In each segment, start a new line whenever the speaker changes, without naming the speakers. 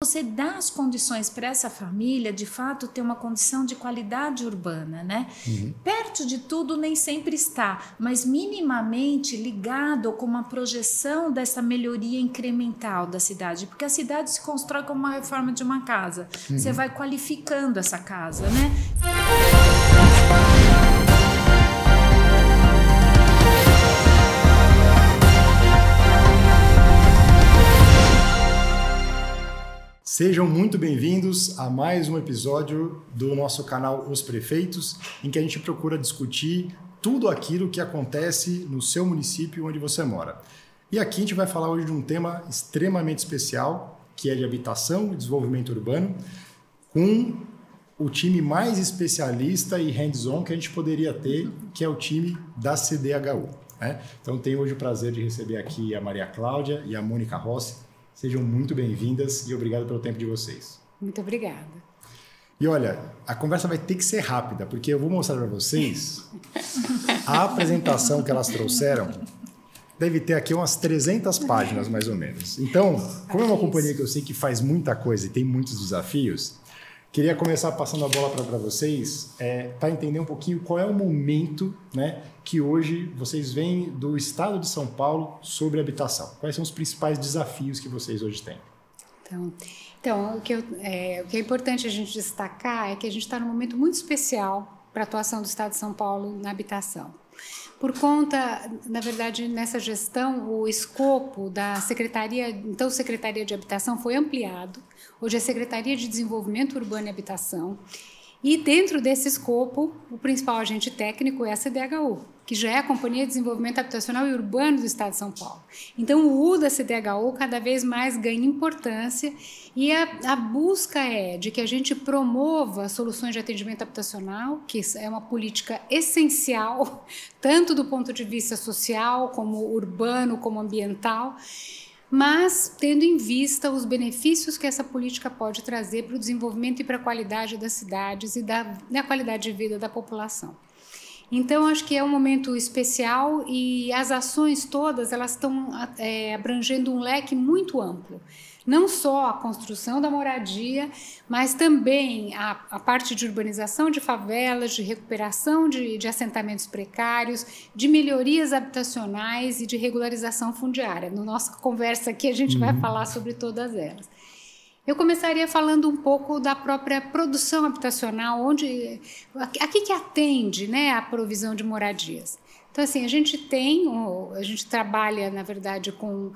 Você dá as condições para essa família, de fato, ter uma condição de qualidade urbana, né? Perto de tudo nem sempre está, mas minimamente ligado com uma projeção dessa melhoria incremental da cidade, porque a cidade se constrói como uma reforma de uma casa. Você vai qualificando essa casa, né?
Sejam muito bem-vindos a mais um episódio do nosso canal Os Prefeitos, em que a gente procura discutir tudo aquilo que acontece no seu município onde você mora. E aqui a gente vai falar hoje de um tema extremamente especial, que é de habitação e desenvolvimento urbano, com o time mais especialista e hands-on que a gente poderia ter, que é o time da CDHU, né? Então tenho hoje o prazer de receber aqui a Maria Cláudia e a Mônica Rossi. Sejam muito bem-vindas e obrigado pelo tempo de vocês.
Muito obrigada.
E olha, a conversa vai ter que ser rápida, porque eu vou mostrar para vocês a apresentação que elas trouxeram. Deve ter aqui umas 300 páginas, mais ou menos. Então, como é uma companhia que eu sei que faz muita coisa e tem muitos desafios, queria começar passando a bola para vocês, para entender um pouquinho qual é o momento, né, que hoje vocês veem do Estado de São Paulo sobre habitação. Quais são os principais desafios que vocês hoje têm?
Então o que é importante a gente destacar é que a gente está num momento muito especial para a atuação do Estado de São Paulo na habitação. Por conta, na verdade, nessa gestão, o escopo da Secretaria de Habitação foi ampliado. Hoje é Secretaria de Desenvolvimento Urbano e Habitação. E dentro desse escopo, o principal agente técnico é a CDHU, que já é a Companhia de Desenvolvimento Habitacional e Urbano do Estado de São Paulo. Então, o U da CDHU cada vez mais ganha importância e a busca é de que a gente promova soluções de atendimento habitacional, que é uma política essencial, tanto do ponto de vista social, como urbano, como ambiental, mas tendo em vista os benefícios que essa política pode trazer para o desenvolvimento e para a qualidade das cidades e da qualidade de vida da população. Então, acho que é um momento especial e as ações todas elas estão abrangendo um leque muito amplo. Não só a construção da moradia, mas também a parte de urbanização de favelas, de recuperação de assentamentos precários, de melhorias habitacionais e de regularização fundiária. Na nossa conversa aqui a gente vai falar sobre todas elas. Eu começaria falando um pouco da própria produção habitacional, a que atende, né, a provisão de moradias. Então, assim, a gente trabalha, na verdade, com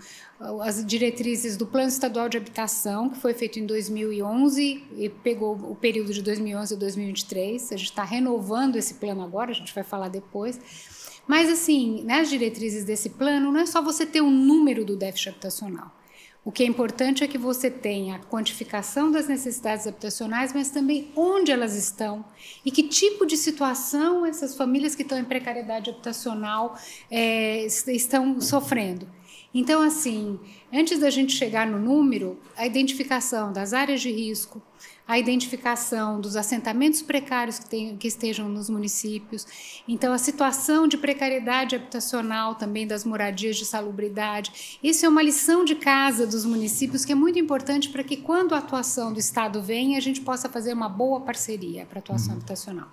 as diretrizes do Plano Estadual de Habitação, que foi feito em 2011 e pegou o período de 2011 a 2023. A gente está renovando esse plano agora, a gente vai falar depois. Mas, assim, nas diretrizes desse plano, não é só você ter um número do déficit habitacional. O que é importante é que você tenha a quantificação das necessidades habitacionais, mas também onde elas estão e que tipo de situação essas famílias que estão em precariedade habitacional estão sofrendo. Então, assim, antes da gente chegar no número, a identificação das áreas de risco, a identificação dos assentamentos precários que estejam nos municípios. Então, a situação de precariedade habitacional também das moradias de salubridade. Isso é uma lição de casa dos municípios que é muito importante para que, quando a atuação do Estado venha, a gente possa fazer uma boa parceria para a atuação habitacional.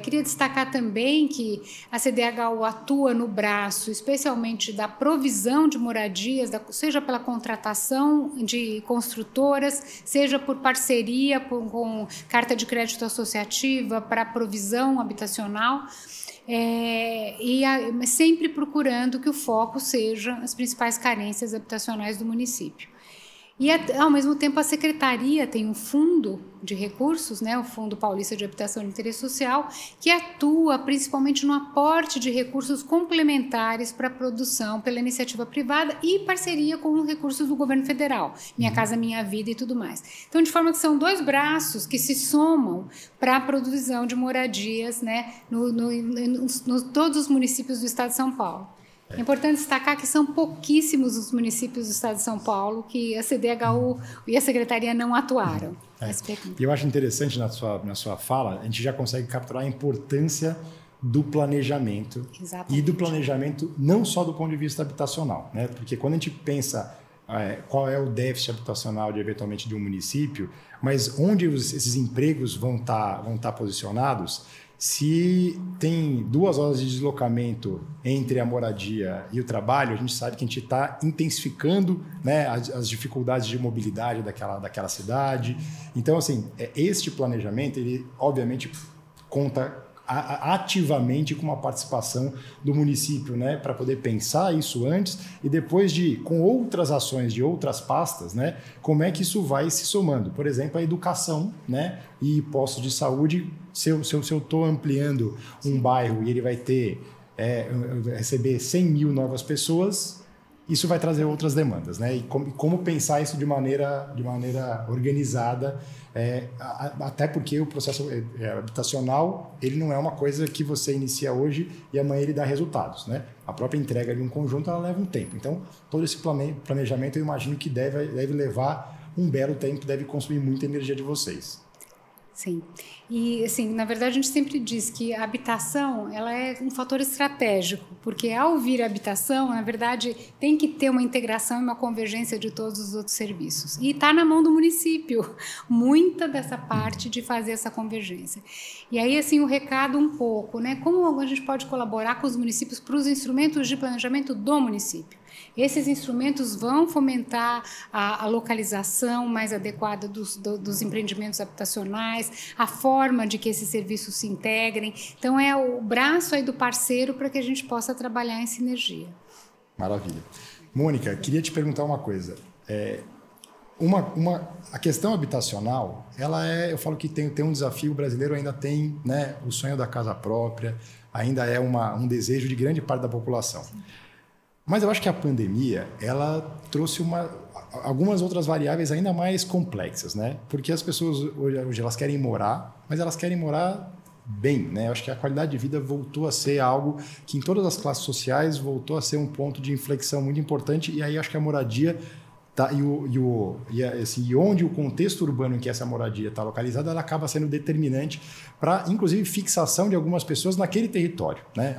Queria destacar também que a CDHU atua no braço, especialmente da provisão de moradias, seja pela contratação de construtoras, seja por parceria com carta de crédito associativa para provisão habitacional, sempre procurando que o foco seja as principais carências habitacionais do município. E, ao mesmo tempo, a Secretaria tem um fundo de recursos, né, o Fundo Paulista de Habitação de Interesse Social, que atua principalmente no aporte de recursos complementares para a produção pela iniciativa privada e parceria com recursos do governo federal, Minha Casa Minha Vida e tudo mais. Então, de forma que são dois braços que se somam para a produção de moradias, né, todos os municípios do Estado de São Paulo. É importante destacar que são pouquíssimos os municípios do Estado de São Paulo que a CDHU e a Secretaria não atuaram.
E eu acho interessante na sua fala, a gente já consegue capturar a importância do planejamento. Exatamente. E do planejamento não só do ponto de vista habitacional, né? Porque quando a gente pensa qual é o déficit habitacional eventualmente de um município, mas onde esses empregos vão estar posicionados, se tem 2 horas de deslocamento entre a moradia e o trabalho, a gente sabe que a gente está intensificando, né, as dificuldades de mobilidade daquela cidade. Então, assim, este planejamento, ele obviamente conta ativamente com uma participação do município, né, para poder pensar isso antes e depois com outras ações de outras pastas, né, como é que isso vai se somando. Por exemplo, a educação, né, e postos de saúde. Se eu estou ampliando um bairro e ele vai receber 100 mil novas pessoas, isso vai trazer outras demandas, né? E como pensar isso de maneira organizada, até porque o processo habitacional, ele não é uma coisa que você inicia hoje e amanhã ele dá resultados, né? A própria entrega de um conjunto, ela leva um tempo. Então, todo esse planejamento, eu imagino que deve levar um belo tempo, deve consumir muita energia de vocês.
Sim. E, assim, na verdade, a gente sempre diz que a habitação, ela é um fator estratégico, porque ao vir a habitação, na verdade, tem que ter uma integração e uma convergência de todos os outros serviços. E está na mão do município, muita dessa parte de fazer essa convergência. E aí, assim, o recado um pouco, né? Como a gente pode colaborar com os municípios para os instrumentos de planejamento do município? Esses instrumentos vão fomentar a localização mais adequada dos empreendimentos habitacionais, a forma de que esses serviços se integrem. Então, é o braço aí do parceiro para que a gente possa trabalhar em sinergia.
Maravilha. Mônica, queria te perguntar uma coisa. A questão habitacional, eu falo que tem um desafio, o brasileiro ainda tem, né, o sonho da casa própria, ainda é um desejo de grande parte da população. Sim. Mas eu acho que a pandemia, ela trouxe algumas outras variáveis ainda mais complexas, né? Porque as pessoas hoje elas querem morar, mas elas querem morar bem, né? Eu acho que a qualidade de vida voltou a ser algo que em todas as classes sociais voltou a ser um ponto de inflexão muito importante, e aí acho que a moradia e onde o contexto urbano em que essa moradia está localizada, ela acaba sendo determinante para, inclusive, fixação de algumas pessoas naquele território, né?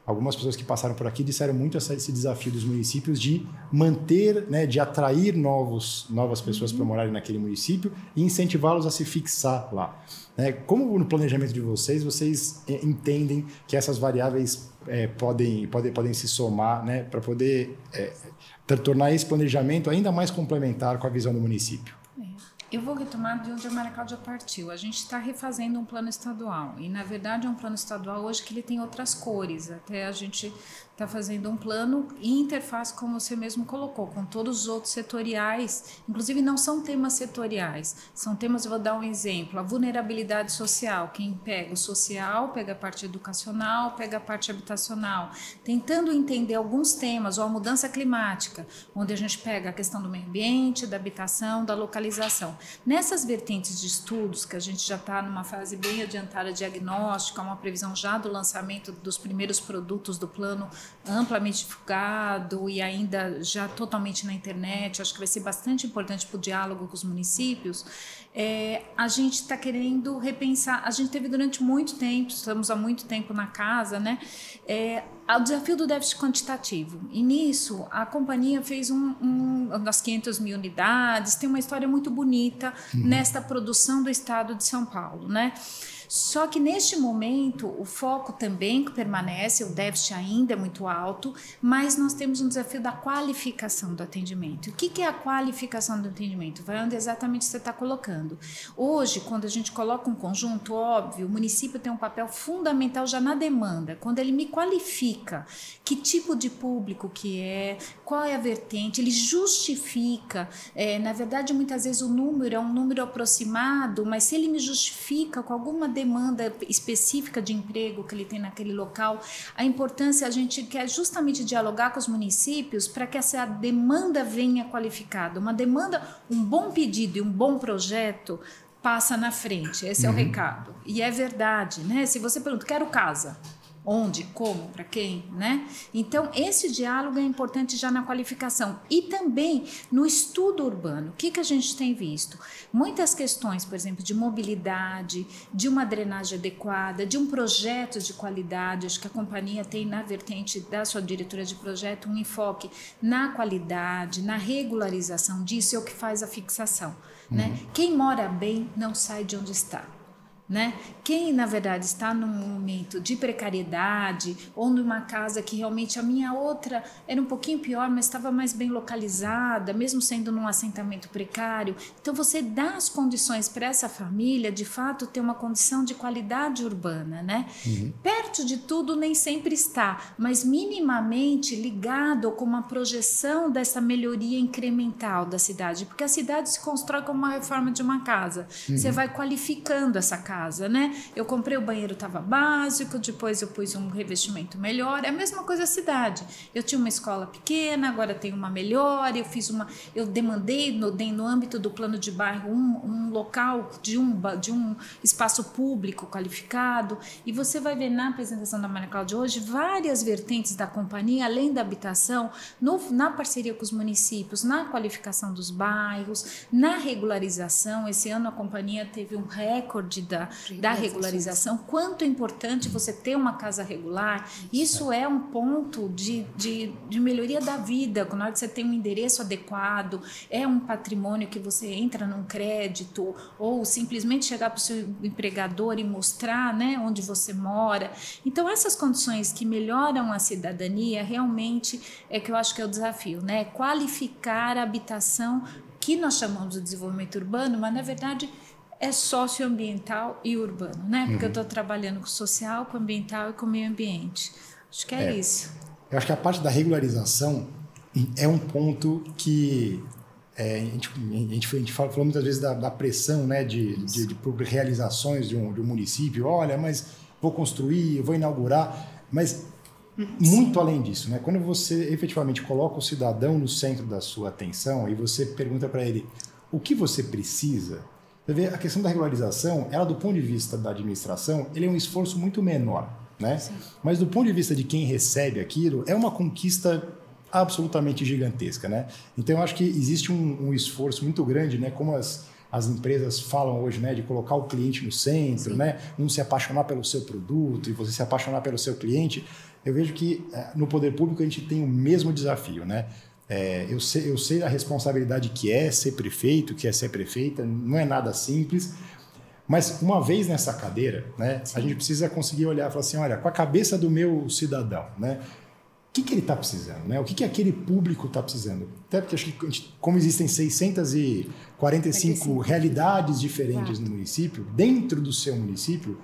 Algumas pessoas que passaram por aqui disseram muito esse desafio dos municípios de manter, né, de atrair novas pessoas para morarem naquele município e incentivá-los a se fixar lá. Como no planejamento de vocês entendem que essas variáveis podem se somar, né, para poder tornar esse planejamento ainda mais complementar com a visão do município?
Eu vou retomar de onde a Maria Cláudia partiu. A gente está refazendo um plano estadual e, na verdade, é um plano estadual hoje que ele tem outras cores. Até a gente está fazendo um plano em interface, como você mesmo colocou, com todos os outros setoriais. Inclusive, não são temas setoriais, são temas, eu vou dar um exemplo, a vulnerabilidade social. Quem pega o social, pega a parte educacional, pega a parte habitacional. Tentando entender alguns temas, ou a mudança climática, onde a gente pega a questão do meio ambiente, da habitação, da localização. Nessas vertentes de estudos, que a gente já está numa fase bem adiantada de diagnóstico, há uma previsão já do lançamento dos primeiros produtos do plano amplamente divulgado e ainda já totalmente na internet, acho que vai ser bastante importante para o diálogo com os municípios. A gente está querendo repensar, a gente teve durante muito tempo, estamos há muito tempo na casa, né? O desafio do déficit quantitativo, e nisso a companhia fez umas 500 mil unidades, tem uma história muito bonita nesta produção do estado de São Paulo, né? Só que neste momento o foco também permanece, o déficit ainda é muito alto, mas nós temos um desafio da qualificação do atendimento. O que é a qualificação do atendimento? Vai onde exatamente você está colocando. Hoje, quando a gente coloca um conjunto, óbvio, o município tem um papel fundamental já na demanda, quando ele me qualifica que tipo de público que qual é a vertente, ele justifica, na verdade muitas vezes o número é um número aproximado, mas se ele me justifica com alguma demanda específica de emprego que ele tem naquele local, a importância, a gente quer justamente dialogar com os municípios para que essa demanda venha qualificada. Uma demanda, um bom pedido e um bom projeto passa na frente, esse é o recado. E é verdade, né? Se você pergunta, quero casa, onde, como, para quem, né? Então, esse diálogo é importante já na qualificação e também no estudo urbano. O que a gente tem visto? Muitas questões, por exemplo, de mobilidade, de uma drenagem adequada, de um projeto de qualidade. Acho que a companhia tem, na vertente da sua diretoria de projeto, um enfoque na qualidade, na regularização disso, é o que faz a fixação. Né? Quem mora bem não sai de onde está. Né? Quem, na verdade, está num momento de precariedade ou numa casa que realmente a minha outra era um pouquinho pior, mas estava mais bem localizada, mesmo sendo num assentamento precário. Então, você dá as condições para essa família, de fato, ter uma condição de qualidade urbana. Né? Perto de tudo nem sempre está, mas minimamente ligado com uma projeção dessa melhoria incremental da cidade, porque a cidade se constrói como uma reforma de uma casa. Você vai qualificando essa casa. Né? Eu comprei o banheiro, estava básico, depois eu pus um revestimento melhor. É a mesma coisa a cidade. Eu tinha uma escola pequena, agora tem uma melhor. Eu demandei no âmbito do plano de bairro um local de um espaço público qualificado. E você vai ver na apresentação da Maria Cláudia hoje várias vertentes da companhia, além da habitação, na parceria com os municípios, na qualificação dos bairros, na regularização. Esse ano a companhia teve um recorde da regularização. Quanto é importante você ter uma casa regular. Isso é um ponto de melhoria da vida. Na hora que você tem um endereço adequado, é um patrimônio que você entra num crédito, ou simplesmente chegar para o seu empregador e mostrar, né, onde você mora. Então, essas condições que melhoram a cidadania, realmente é que eu acho que é o desafio, né? Qualificar a habitação, que nós chamamos de desenvolvimento urbano, mas, na verdade, é socioambiental e urbano, né? Porque eu estou trabalhando com social, com ambiental e com meio ambiente. Acho que é isso.
Eu acho que a parte da regularização é um ponto que a gente falou muitas vezes da pressão, né, de realizações de um município. Olha, mas vou construir, vou inaugurar, mas muito além disso, né? Quando você efetivamente coloca o cidadão no centro da sua atenção e você pergunta para ele o que você precisa. Você vê, a questão da regularização, ela do ponto de vista da administração, ele é um esforço muito menor, né? Mas do ponto de vista de quem recebe aquilo, é uma conquista absolutamente gigantesca, né? Então eu acho que existe um esforço muito grande, né? Como as empresas falam hoje, né? De colocar o cliente no centro, né? Um se apaixonar pelo seu produto e você se apaixonar pelo seu cliente. Eu vejo que no poder público a gente tem o mesmo desafio, né? Eu sei a responsabilidade que é ser prefeito, que é ser prefeita, não é nada simples, mas uma vez nessa cadeira, né, a gente precisa conseguir olhar e falar assim, olha, com a cabeça do meu cidadão, né, o que ele está precisando, né? O que aquele público está precisando? Até porque acho que, como existem 645 realidades diferentes no município, dentro do seu município,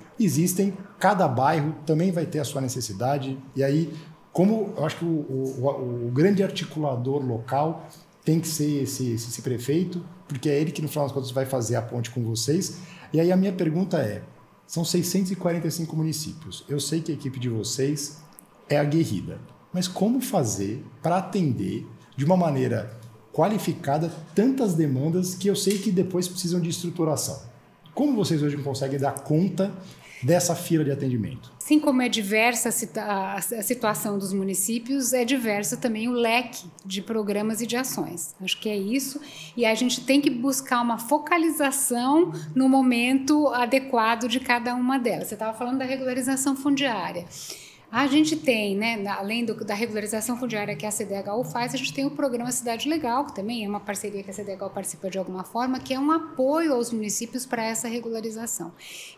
cada bairro também vai ter a sua necessidade, e aí, como eu acho que o grande articulador local tem que ser esse prefeito, porque é ele que, no final das contas, vai fazer a ponte com vocês. E aí a minha pergunta são 645 municípios. Eu sei que a equipe de vocês é aguerrida, mas como fazer para atender de uma maneira qualificada tantas demandas que eu sei que depois precisam de estruturação? Como vocês hoje conseguem dar conta dessa fila de atendimento?
Assim como é diversa a situação dos municípios, é diverso também o leque de programas e de ações. Acho que é isso. E a gente tem que buscar uma focalização no momento adequado de cada uma delas. Você estava falando da regularização fundiária. A gente tem, né, além da regularização fundiária que a CDHU faz, a gente tem o programa Cidade Legal, que também é uma parceria que a CDHU participa de alguma forma, que é um apoio aos municípios para essa regularização.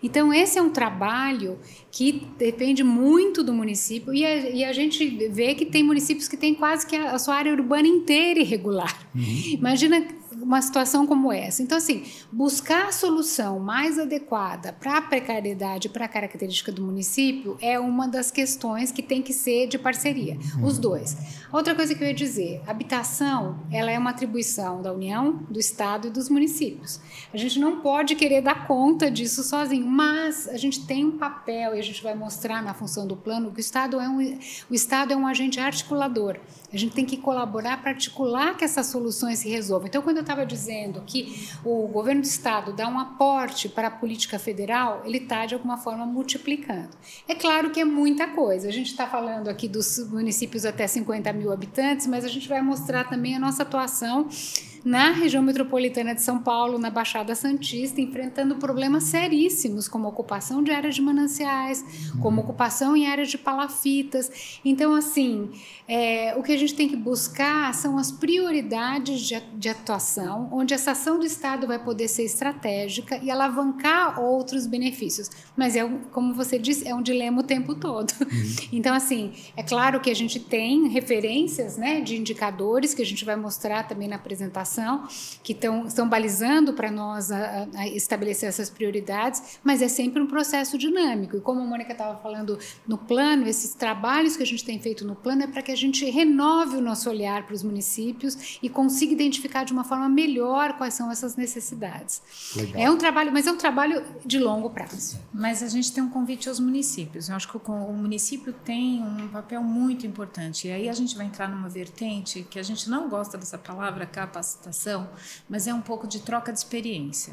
Então, esse é um trabalho que depende muito do município e a gente vê que tem municípios que têm quase que a sua área urbana inteira irregular. Imagina uma situação como essa. Então, assim, buscar a solução mais adequada para a precariedade, para a característica do município, é uma das questões que tem que ser de parceria, os dois. Outra coisa que eu ia dizer, habitação, ela é uma atribuição da União, do Estado e dos municípios. A gente não pode querer dar conta disso sozinho, mas a gente tem um papel, e a gente vai mostrar na função do plano, que o Estado é um agente articulador. A gente tem que colaborar para articular que essas soluções se resolvam. Então, quando eu estava dizendo que o governo do estado dá um aporte para a política federal, ele está, de alguma forma, multiplicando. É claro que é muita coisa. A gente está falando aqui dos municípios até 50 mil habitantes, mas a gente vai mostrar também a nossa atuação na região metropolitana de São Paulo, na Baixada Santista, enfrentando problemas seríssimos, como ocupação de áreas de mananciais, como ocupação em áreas de palafitas. Então, assim, o que a gente tem que buscar são as prioridades de atuação, onde essa ação do Estado vai poder ser estratégica e alavancar outros benefícios. Mas, como você disse, é um dilema o tempo todo. Então, assim, é claro que a gente tem referências, né, de indicadores que a gente vai mostrar também na apresentação, que estão balizando para nós a estabelecer essas prioridades, mas é sempre um processo dinâmico. E como a Mônica estava falando no plano, esses trabalhos que a gente tem feito no plano é para que a gente renove o nosso olhar para os municípios e consiga identificar de uma forma melhor quais são essas necessidades. Legal. É um trabalho de longo prazo.
Mas a gente tem um convite aos municípios. Eu acho que o município tem um papel muito importante. E aí a gente vai entrar numa vertente que a gente não gosta dessa palavra, capacitação, mas é um pouco de troca de experiência.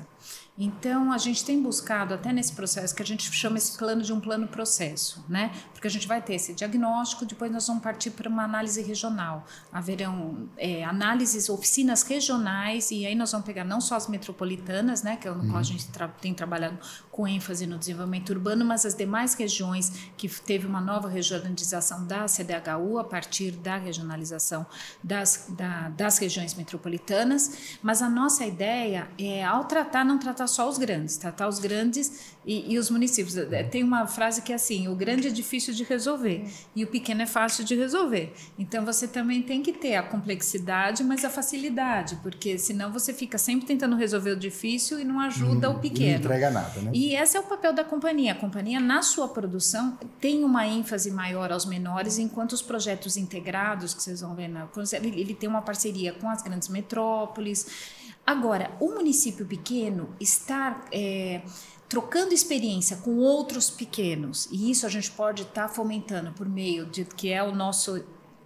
Então, a gente tem buscado, até nesse processo, que a gente chama esse plano de um plano-processo, né? Porque a gente vai ter esse diagnóstico, depois nós vamos partir para uma análise regional. Haverão análises, oficinas regionais, e aí nós vamos pegar não só as metropolitanas, né? Que é no qual a gente tem trabalhado com ênfase no desenvolvimento urbano, mas as demais regiões que teve uma nova regionalização da CDHU a partir da regionalização das regiões metropolitanas. Mas a nossa ideia é, ao tratar, não tratar só os grandes, tratar os grandes e os municípios. Tem uma frase que é assim: o grande é difícil de resolver e o pequeno é fácil de resolver. Então você também tem que ter a complexidade, mas a facilidade, porque senão você fica sempre tentando resolver o difícil e não ajuda o pequeno.
Não entrega nada, né?
E esse é o papel da companhia. A companhia, na sua produção, tem uma ênfase maior aos menores, enquanto os projetos integrados, que vocês vão ver, ele tem uma parceria com as grandes metrópoles. Agora, o município pequeno estar trocando experiência com outros pequenos, e isso a gente pode estar fomentando por meio de que é o nosso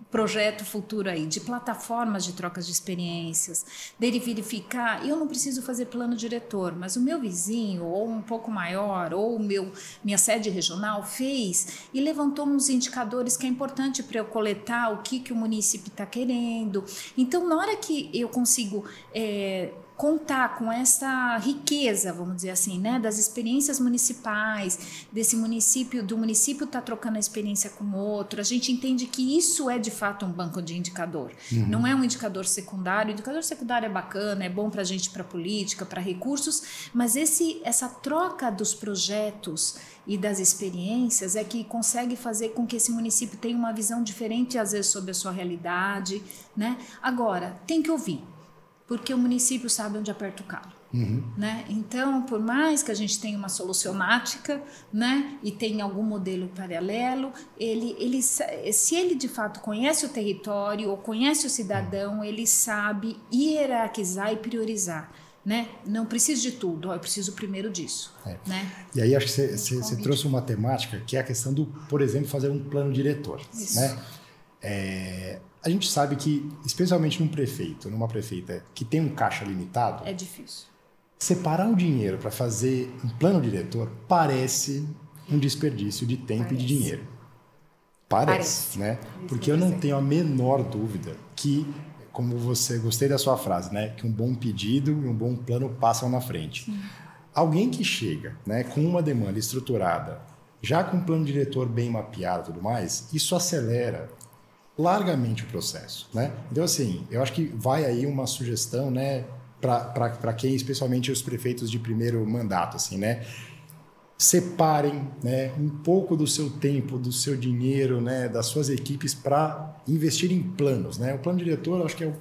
projeto futuro aí, de plataformas de trocas de experiências, dele verificar, eu não preciso fazer plano diretor, mas o meu vizinho, ou um pouco maior, ou minha sede regional fez e levantou uns indicadores que é importante para eu coletar o que o município está querendo. Então, na hora que eu consigo contar com essa riqueza, vamos dizer assim, né, das experiências municipais, do município tá trocando a experiência com o outro, a gente entende que isso é de fato um banco de indicador. Não é um indicador secundário. O indicador secundário é bacana, é bom para a gente, para política, para recursos, mas essa troca dos projetos e das experiências é que consegue fazer com que esse município tenha uma visão diferente, às vezes, sobre a sua realidade, né? Agora, tem que ouvir, porque o município sabe onde aperta o calo. Né? Então, por mais que a gente tenha uma solucionática, né, e tenha algum modelo paralelo, se ele de fato conhece o território ou conhece o cidadão, ele sabe hierarquizar e priorizar. Né? Não preciso de tudo, eu preciso primeiro disso. Né?
E aí acho que você trouxe uma temática que é a questão do, por exemplo, fazer um plano diretor.
Isso.
Né? A gente sabe que, especialmente numa prefeita que tem um caixa limitado,
é difícil.
Separar o dinheiro para fazer um plano diretor parece um desperdício de tempo e de dinheiro. Parece. Né? Porque eu não tenho a menor dúvida que, como gostei da sua frase, né, que um bom pedido e um bom plano passam na frente. Alguém que chega, né, com uma demanda estruturada, já com um plano diretor bem mapeado e tudo mais, isso acelera largamente o processo, né? Então, assim, eu acho que vai aí uma sugestão, né, para quem, especialmente os prefeitos de primeiro mandato, assim, né? Separem, né, um pouco do seu tempo, do seu dinheiro, né, das suas equipes para investir em planos, né? O plano diretor, eu acho que é o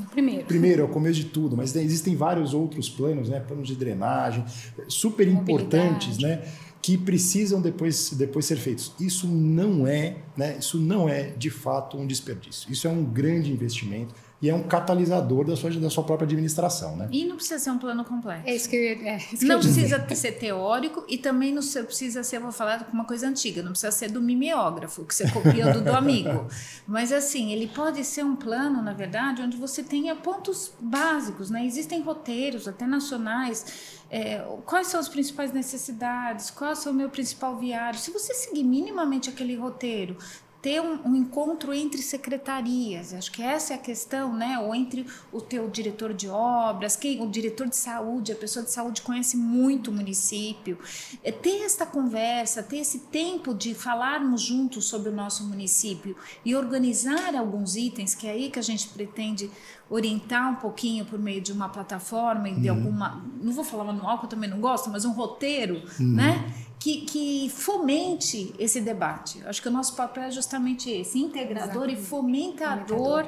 primeiro, é o começo de tudo, mas existem vários outros planos, né? Planos de drenagem, super importantes, né? Que precisam depois ser feitos. Isso não é de fato um desperdício. Isso é um grande investimento, e é um catalisador da sua própria administração, né?
E não precisa ser um plano complexo.
É isso que
não precisa ser teórico e também não precisa ser, vou falar com uma coisa antiga, não precisa ser do mimeógrafo, que você copia do amigo. Mas assim, ele pode ser um plano, na verdade, onde você tenha pontos básicos, né? Existem roteiros, até nacionais, quais são as principais necessidades, qual é o meu principal viário. Se você seguir minimamente aquele roteiro, ter um encontro entre secretarias, acho que essa é a questão, né? Ou entre o teu diretor de obras, o diretor de saúde, a pessoa de saúde conhece muito o município, ter esta conversa, ter esse tempo de falarmos juntos sobre o nosso município e organizar alguns itens, que é aí que a gente pretende orientar um pouquinho por meio de uma plataforma e de alguma, não vou falar manual, que eu também não gosto, mas um roteiro, né? Que fomente esse debate. Acho que o nosso papel é justamente esse, integrador. Exatamente. E fomentador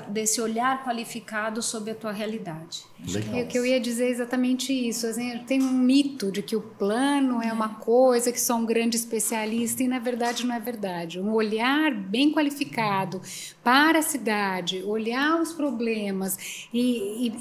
desse olhar qualificado sobre a tua realidade.
O que eu ia dizer é exatamente isso. Assim, tem um mito de que o plano é uma coisa que só um grande especialista, e na verdade não é verdade. Um olhar bem qualificado para a cidade, olhar os problemas e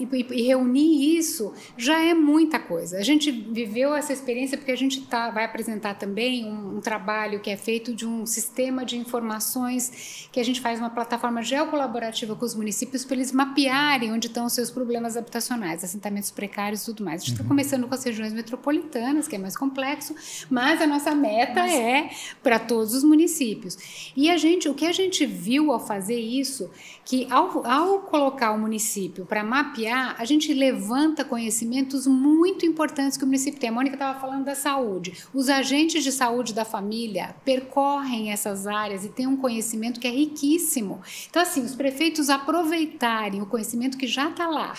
reunir isso já é muita coisa. A gente viveu essa experiência porque a gente vai apresentar também um trabalho que é feito de um sistema de informações que a gente faz uma plataforma geocolaborativa com os municípios para eles mapearem onde estão os seus problemas habitacionais, assentamentos precários e tudo mais. A gente está começando com as regiões metropolitanas, que é mais complexo, mas a nossa meta é para todos os municípios. E o que a gente viu ao fazer isso, que ao colocar o município para mapear, a gente levanta conhecimentos muito importantes que o município tem. A Mônica estava falando da saúde. Os agentes de saúde da família percorrem essas áreas e têm um conhecimento que é riquíssimo. Então, assim, os prefeitos aproveitarem o conhecimento que já está lá,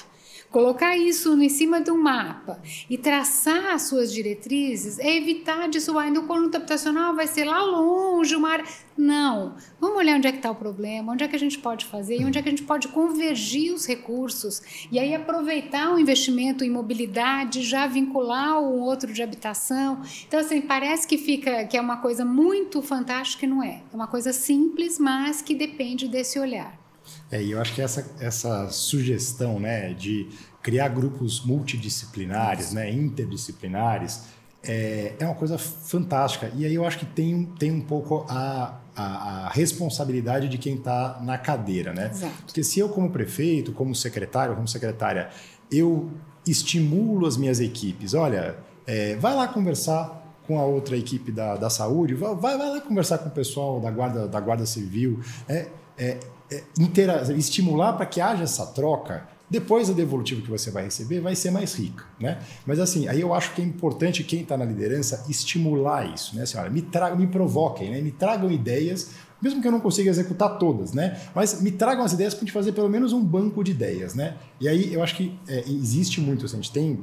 colocar isso em cima de um mapa e traçar as suas diretrizes, é evitar disso, no conjunto habitacional vai ser lá longe, uma área... Não, vamos olhar onde é que está o problema, onde é que a gente pode fazer e onde é que a gente pode convergir os recursos e aí aproveitar o investimento em mobilidade, já vincular o outro de habitação. Então, assim, parece que é uma coisa muito fantástica e não é. É uma coisa simples, mas que depende desse olhar.
E eu acho que essa sugestão, né, de criar grupos multidisciplinares, né, interdisciplinares, é uma coisa fantástica. E aí eu acho que tem um pouco a responsabilidade de quem está na cadeira, né?
Exato.
Porque se eu, como prefeito, como secretário, como secretária, eu estimulo as minhas equipes, olha, vai lá conversar com a outra equipe da saúde, vai lá conversar com o pessoal da Guarda Civil, estimular para que haja essa troca. Depois a devolutiva que você vai receber vai ser mais rica, né? Mas assim, aí eu acho que é importante quem está na liderança estimular isso, né? Assim, olha, me provoquem, né? Me tragam ideias, mesmo que eu não consiga executar todas, né? Mas me tragam as ideias para a gente fazer pelo menos um banco de ideias, né? E aí eu acho que existe muito, assim, a gente tem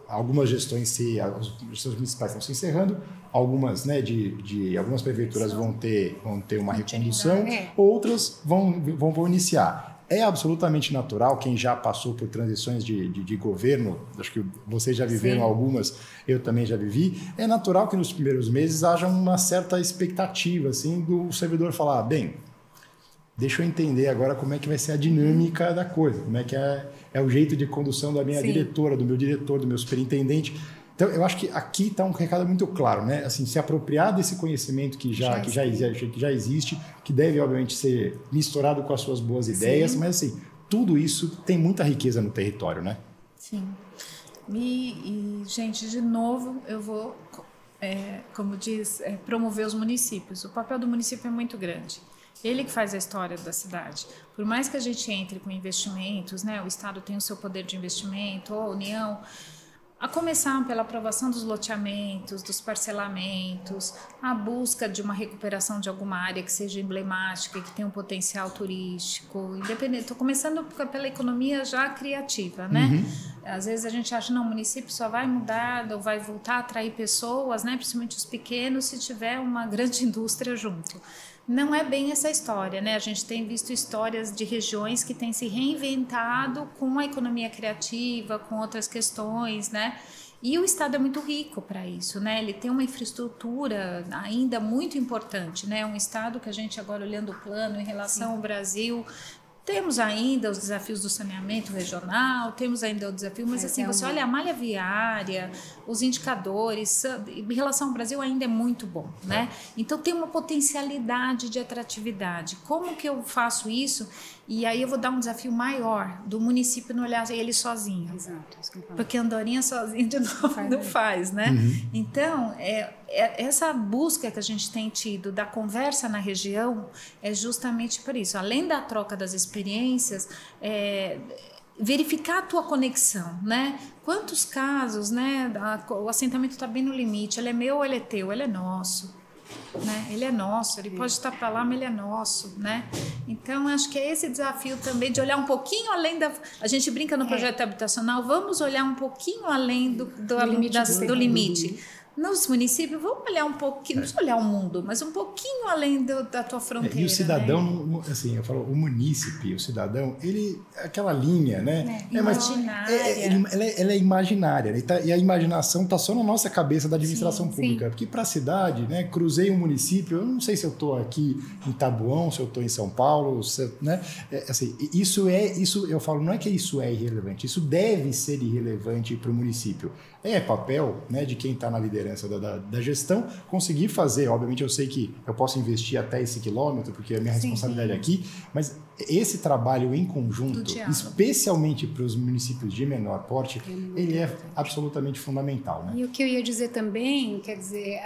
algumas gestões, as gestões municipais estão se encerrando, algumas, né, de algumas prefeituras vão ter uma recondução, outras vão iniciar. É absolutamente natural, quem já passou por transições de governo, acho que vocês já viveram algumas, eu também já vivi, é natural que nos primeiros meses haja uma certa expectativa assim, do servidor falar, bem, deixa eu entender agora como é que vai ser a dinâmica da coisa, como é que é o jeito de condução da minha diretora, do meu diretor, do meu superintendente. Então, eu acho que aqui está um recado muito claro, né? Assim, se apropriar desse conhecimento que já existe, que deve, obviamente, ser misturado com as suas boas ideias, mas, assim, tudo isso tem muita riqueza no território, né?
Sim. E gente, de novo, eu vou, como diz, promover os municípios. O papel do município é muito grande. Ele que faz a história da cidade. Por mais que a gente entre com investimentos, né? O Estado tem o seu poder de investimento, ou a União... A começar pela aprovação dos loteamentos, dos parcelamentos, a busca de uma recuperação de alguma área que seja emblemática e que tenha um potencial turístico, independente. Estou começando pela economia já criativa, né? Às vezes a gente acha que o município só vai mudar ou vai voltar a atrair pessoas, né? Principalmente os pequenos, se tiver uma grande indústria junto. Não é bem essa história, né? A gente tem visto histórias de regiões que têm se reinventado com a economia criativa, com outras questões, né? E o Estado é muito rico para isso, né? Ele tem uma infraestrutura ainda muito importante, né? Um Estado que a gente agora olhando o plano em relação ao Brasil Temos ainda os desafios do saneamento regional, temos ainda o desafio, mas assim, você olha a malha viária, os indicadores, em relação ao Brasil ainda é muito bom, né? Então tem uma potencialidade de atratividade. Como que eu faço isso? E aí eu vou dar um desafio maior do município não olhar ele sozinho.
Exato, isso que eu falo.
Porque andorinha sozinha de novo não faz, né? Então, essa busca que a gente tem tido da conversa na região é justamente por isso. Além da troca das experiências, verificar a tua conexão, né? Quantos casos, né? O assentamento está bem no limite, ele é meu ou ele é teu? Ele é nosso. Né? Ele é nosso, ele pode estar para lá, mas ele é nosso, né? Então acho que é esse desafio também de olhar um pouquinho além a gente brinca no projeto habitacional, vamos olhar um pouquinho além do limite. Nos municípios, vamos olhar um pouquinho, não precisa olhar o mundo, mas um pouquinho além da tua fronteira.
E o cidadão,
né?
assim, eu falo, o munícipe, o cidadão, ele, aquela linha, né?
Imaginária.
Ela é imaginária, né? E a imaginação está só na nossa cabeça da administração pública. Porque para a cidade, né? Cruzei um município, eu não sei se eu estou aqui em Taboão, se eu estou em São Paulo, né? Assim, isso eu falo, não é que isso é irrelevante, isso deve ser irrelevante para o município. É papel, né, de quem está na liderança da gestão conseguir fazer. Obviamente eu sei que eu posso investir até esse quilômetro, porque é a minha responsabilidade aqui, mas esse trabalho em conjunto, especialmente para os municípios de menor porte, ele é absolutamente fundamental. Né?
E o que eu ia dizer também, quer dizer,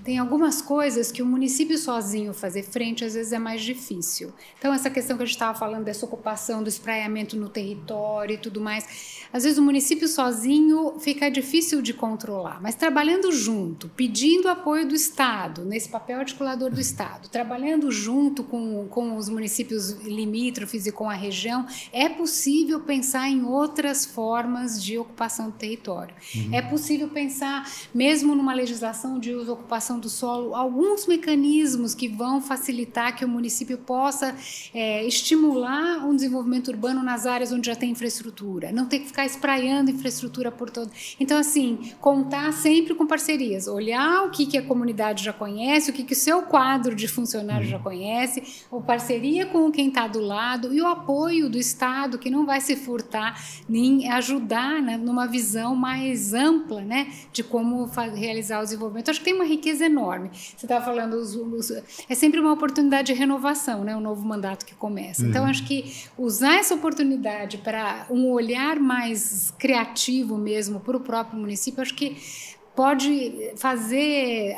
tem algumas coisas que o município sozinho fazer frente às vezes é mais difícil. Então essa questão que a gente estava falando dessa ocupação do espraiamento no território e tudo mais, às vezes o município sozinho fica difícil de controlar, mas trabalhando junto, pedindo apoio do Estado, nesse papel articulador do Estado, trabalhando junto com os municípios limítrofes e com a região, é possível pensar em outras formas de ocupação do território. É possível pensar, mesmo numa legislação de uso e ocupação do solo, alguns mecanismos que vão facilitar que o município possa estimular um desenvolvimento urbano nas áreas onde já tem infraestrutura, não ter que ficar espraiando infraestrutura por todo. Então, assim, contar sempre com parcerias, olhar o que a comunidade já conhece, o que o seu quadro de funcionários já conhece, a parceria com quem está do lado e o apoio do Estado, que não vai se furtar nem ajudar, né, numa visão mais ampla, né, de como realizar o desenvolvimento. Acho que tem uma riqueza enorme. Você estava falando, é sempre uma oportunidade de renovação, né, o novo mandato que começa. Então, acho que usar essa oportunidade para um olhar mais criativo mesmo para o próprio município, acho que pode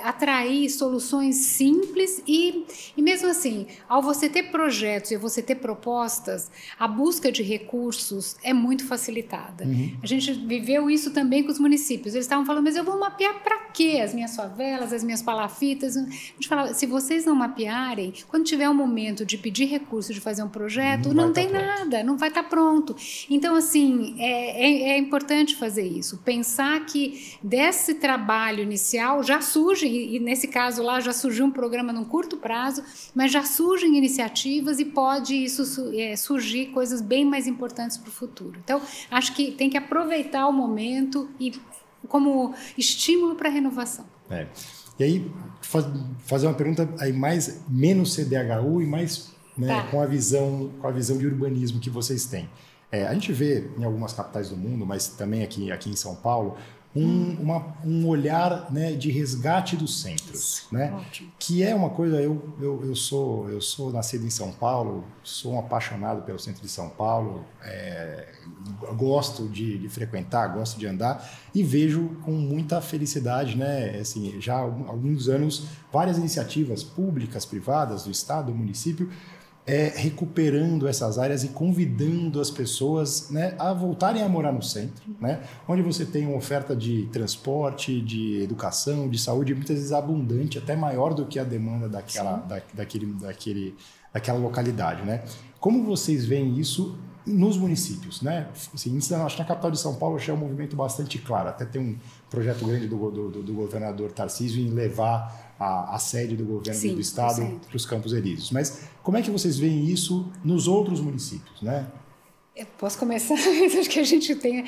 atrair soluções simples e mesmo assim, ao você ter projetos e você ter propostas, a busca de recursos é muito facilitada. A gente viveu isso também com os municípios. Eles estavam falando, mas eu vou mapear para quê? As minhas favelas, as minhas palafitas. A gente falava, se vocês não mapearem, quando tiver um momento de pedir recurso, de fazer um projeto, não tem nada, não vai estar pronto. Então, assim, é importante fazer isso. Pensar que desse trabalho inicial já surge, e nesse caso lá já surgiu um programa num curto prazo, mas já surgem iniciativas e pode isso surgir coisas bem mais importantes para o futuro. Então, acho que tem que aproveitar o momento e como estímulo para a renovação.
E aí, fazer uma pergunta aí menos CDHU e mais, né, com a visão de urbanismo que vocês têm. A gente vê em algumas capitais do mundo, mas também aqui em São Paulo, um olhar, né, de resgate dos centros, né? Que é uma coisa, eu sou nascido em São Paulo, sou um apaixonado pelo centro de São Paulo, gosto de frequentar, gosto de andar e vejo com muita felicidade, né, assim, já há alguns anos, várias iniciativas públicas, privadas, do Estado, do município, recuperando essas áreas e convidando as pessoas, né, a voltarem a morar no centro, né, onde você tem uma oferta de transporte, de educação, de saúde, muitas vezes abundante, até maior do que a demanda daquela localidade. Né? Como vocês veem isso nos municípios? Né? Assim, acho que na capital de São Paulo já é um movimento bastante claro, até tem um projeto grande do governador Tarcísio em levar a sede do governo do Estado para os Campos Elíseos. Mas como é que vocês veem isso nos outros municípios, né?
Eu posso começar, mas acho que a gente tem...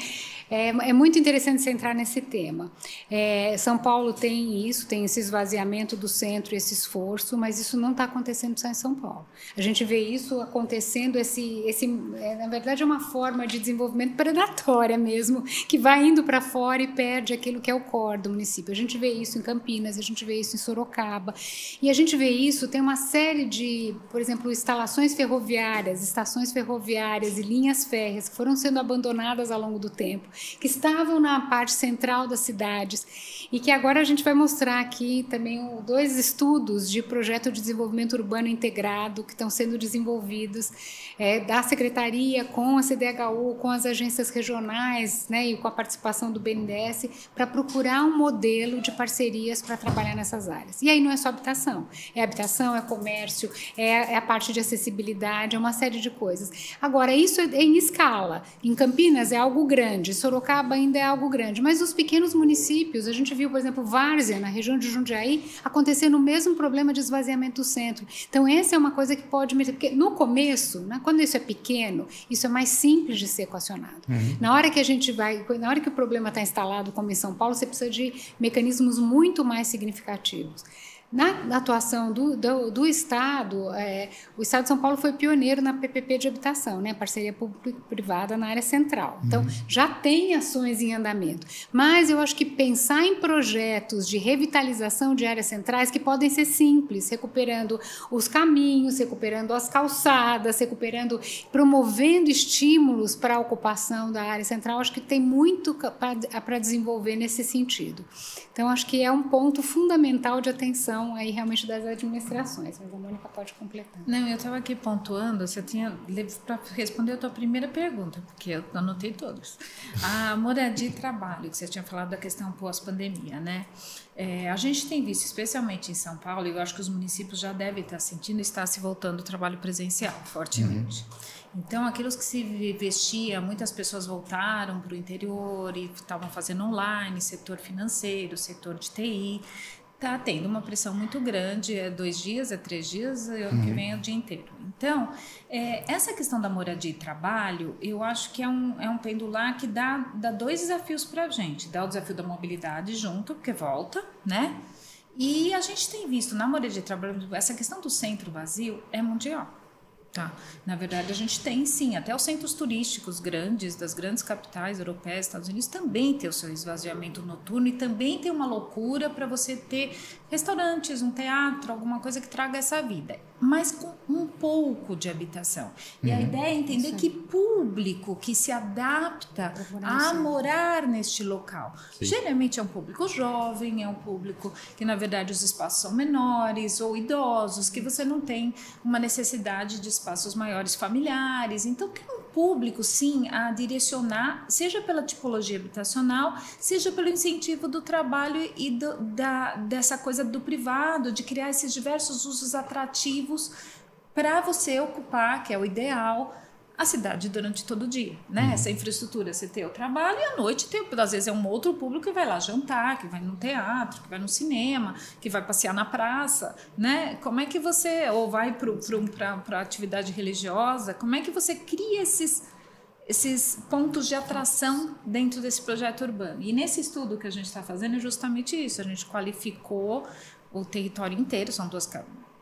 É muito interessante você entrar nesse tema. São Paulo tem isso, tem esse esvaziamento do centro, esse esforço, mas isso não está acontecendo só em São Paulo. A gente vê isso acontecendo, na verdade é uma forma de desenvolvimento predatória mesmo, que vai indo para fora e perde aquilo que é o core do município. A gente vê isso em Campinas, a gente vê isso em Sorocaba, e a gente vê isso, tem uma série de, por exemplo, instalações ferroviárias, estações ferroviárias e linhas férreas que foram sendo abandonadas ao longo do tempo, que estavam na parte central das cidades e que agora a gente vai mostrar aqui também 2 estudos de projeto de desenvolvimento urbano integrado que estão sendo desenvolvidos da Secretaria com a CDHU, com as agências regionais, né, e com a participação do BNDES para procurar um modelo de parcerias para trabalhar nessas áreas. E aí não é só habitação, é comércio, é a parte de acessibilidade, é uma série de coisas. Agora, isso é em escala. Em Campinas é algo grande, Sorocaba ainda é algo grande, mas os pequenos municípios, a gente viu, por exemplo, Várzea, na região de Jundiaí, acontecendo o mesmo problema de esvaziamento do centro. Então, essa é uma coisa que pode... Porque no começo, né, quando isso é pequeno, isso é mais simples de ser equacionado. Na hora que o problema está instalado, como em São Paulo, você precisa de mecanismos muito mais significativos. Na atuação do Estado, o Estado de São Paulo foi pioneiro na PPP de habitação, né? Parceria público-privada na área central. Então, já tem ações em andamento. Mas eu acho que pensar em projetos de revitalização de áreas centrais que podem ser simples, recuperando os caminhos, recuperando as calçadas, promovendo estímulos para a ocupação da área central, acho que tem muito para desenvolver nesse sentido. Então, acho que é um ponto fundamental de atenção aí realmente das administrações, mas a Mônica pode completar.
Não, eu estava aqui pontuando, você tinha para responder a tua primeira pergunta, porque eu anotei todas. A moradia e trabalho, que você tinha falado da questão pós-pandemia, né? A gente tem visto, especialmente em São Paulo, e eu acho que os municípios já devem estar sentindo, está se voltando o trabalho presencial fortemente. Então, aquilo que se vestia, muitas pessoas voltaram para o interior e estavam fazendo online, setor financeiro, setor de TI, está tendo uma pressão muito grande, 2 dias, 3 dias, que vem o dia inteiro. Então, essa questão da moradia e trabalho, eu acho que é um pendular que dá 2 desafios para a gente. Dá o desafio da mobilidade junto, porque volta, né? E a gente tem visto na moradia e trabalho, essa questão do centro vazio é mundial. Tá. Na verdade, a gente tem sim, até os centros turísticos grandes, das grandes capitais europeias, Estados Unidos, também tem o seu esvaziamento noturno e também tem uma loucura para você ter restaurantes, um teatro, alguma coisa que traga essa vida, mas com um pouco de habitação. E a ideia é entender que público que se adapta a morar neste local. Sim. Geralmente é um público jovem, é um público que, na verdade, os espaços são menores ou idosos, que você não tem uma necessidade de espaços maiores familiares. Então, tem um público, sim, a direcionar, seja pela tipologia habitacional, seja pelo incentivo do trabalho e dessa coisa do privado, de criar esses diversos usos atrativos para você ocupar, que é o ideal, a cidade durante todo o dia, né? Essa infraestrutura, você tem o trabalho e à noite tem, às vezes é um outro público que vai lá jantar, que vai no teatro, que vai no cinema, que vai passear na praça, né? Como é que você, ou vai para atividade religiosa, como é que você cria esses pontos de atração dentro desse projeto urbano? E nesse estudo que a gente está fazendo é justamente isso, a gente qualificou o território inteiro, são 2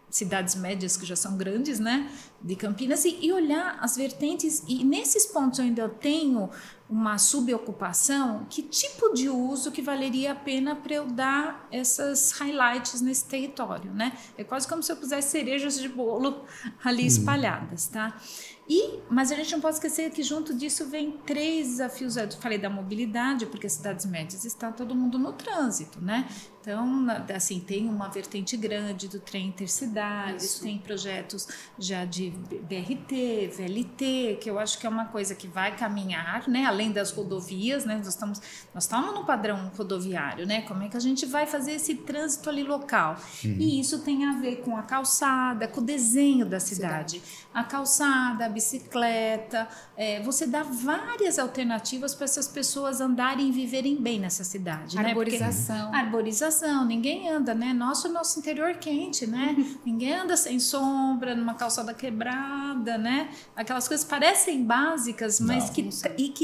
cidades médias que já são grandes, né, de Campinas, e olhar as vertentes, e nesses pontos eu ainda tenho uma subocupação, que tipo de uso que valeria a pena para eu dar essas highlights nesse território, né? É quase como se eu pusesse cerejas de bolo ali espalhadas, tá? Mas a gente não pode esquecer que junto disso vem 3 desafios. Eu falei da mobilidade, porque as cidades médias está todo mundo no trânsito, né? Então, assim, tem uma vertente grande do trem intercidades, tem projetos já de BRT, VLT, que eu acho que é uma coisa que vai caminhar, né? Além das rodovias, né? Nós estamos no padrão rodoviário, né? Como é que a gente vai fazer esse trânsito ali local? E isso tem a ver com a calçada, com o desenho da cidade. A calçada, a bicicleta, você dá várias alternativas para essas pessoas andarem e viverem bem nessa cidade.
Arborização.
Né? Arborização, ninguém anda, né? Nosso interior quente, né? Ninguém anda sem sombra, numa calçada quebrada. quebrada, né? Aquelas coisas parecem básicas, mas que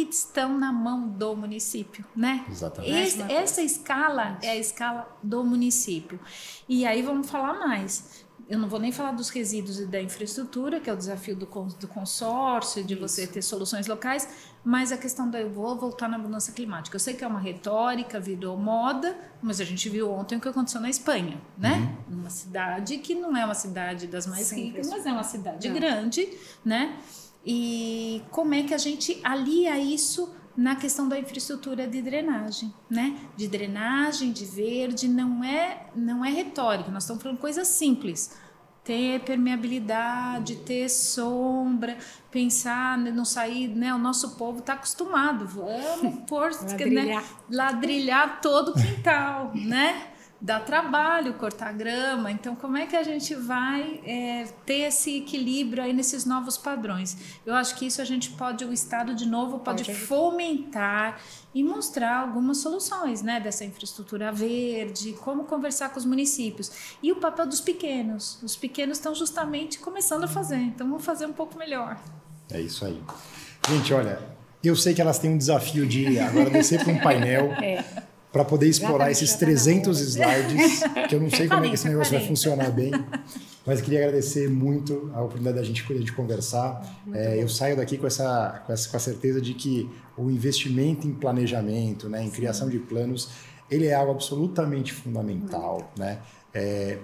estão na mão do município, né?
Exatamente.
Essa escala é a escala do município. E aí vamos falar mais. Eu não vou nem falar dos resíduos e da infraestrutura, que é o desafio do consórcio, de você ter soluções locais, mas a questão eu vou voltar na mudança climática. Eu sei que é uma retórica, virou moda, mas a gente viu ontem o que aconteceu na Espanha, né? Uma cidade que não é uma cidade das mais ricas, mas é uma cidade grande, né? E como é que a gente alia isso na questão da infraestrutura de drenagem, né? De drenagem, de verde, não é retórica, nós estamos falando coisas simples. Ter permeabilidade, ter sombra, pensar, não sair, né? O nosso povo está acostumado, vamos pôr, ladrilhar todo o quintal, né? Dá trabalho cortar grama, então como é que a gente vai ter esse equilíbrio aí nesses novos padrões? Eu acho que isso a gente pode, o Estado de novo pode fomentar e mostrar algumas soluções, né, dessa infraestrutura verde, como conversar com os municípios e o papel dos pequenos. Os pequenos estão justamente começando a fazer, então vamos fazer um pouco melhor.
É isso aí. Gente, olha, eu sei que elas têm um desafio de agora descer para um painel para poder explorar esses 300 slides, que eu não sei como é que esse negócio vai funcionar bem, mas queria agradecer muito a oportunidade da gente conversar. Eu saio daqui com a certeza de que o investimento em planejamento, né, em criação de planos, ele é algo absolutamente fundamental, né?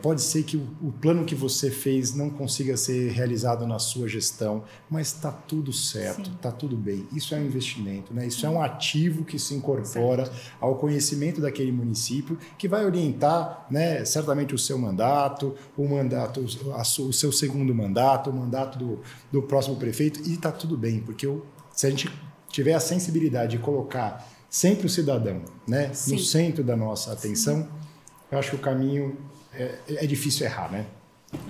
Pode ser que o plano que você fez não consiga ser realizado na sua gestão, mas está tudo certo, está tudo bem. Isso é um investimento, né? Isso é um ativo que se incorpora ao conhecimento daquele município, que vai orientar, né, certamente o seu mandato, o seu segundo mandato, o mandato do próximo prefeito, e está tudo bem, porque se a gente tiver a sensibilidade de colocar sempre o cidadão, né, no centro da nossa atenção, eu acho que o caminho é difícil errar, né?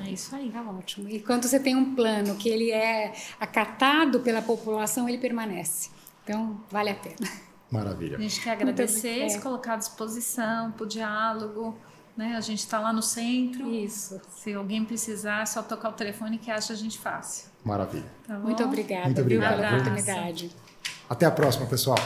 É isso aí, tá ótimo. E quando você tem um plano que ele é acatado pela população, ele permanece. Então, vale a pena.
Maravilha.
A gente quer agradecer, se colocar à disposição para o diálogo, né? A gente está lá no centro.
Isso.
Se alguém precisar, é só tocar o telefone que acha a gente fácil.
Maravilha.
Tá bom? Muito obrigada,
Muito obrigado
pela oportunidade.
Até a próxima, pessoal.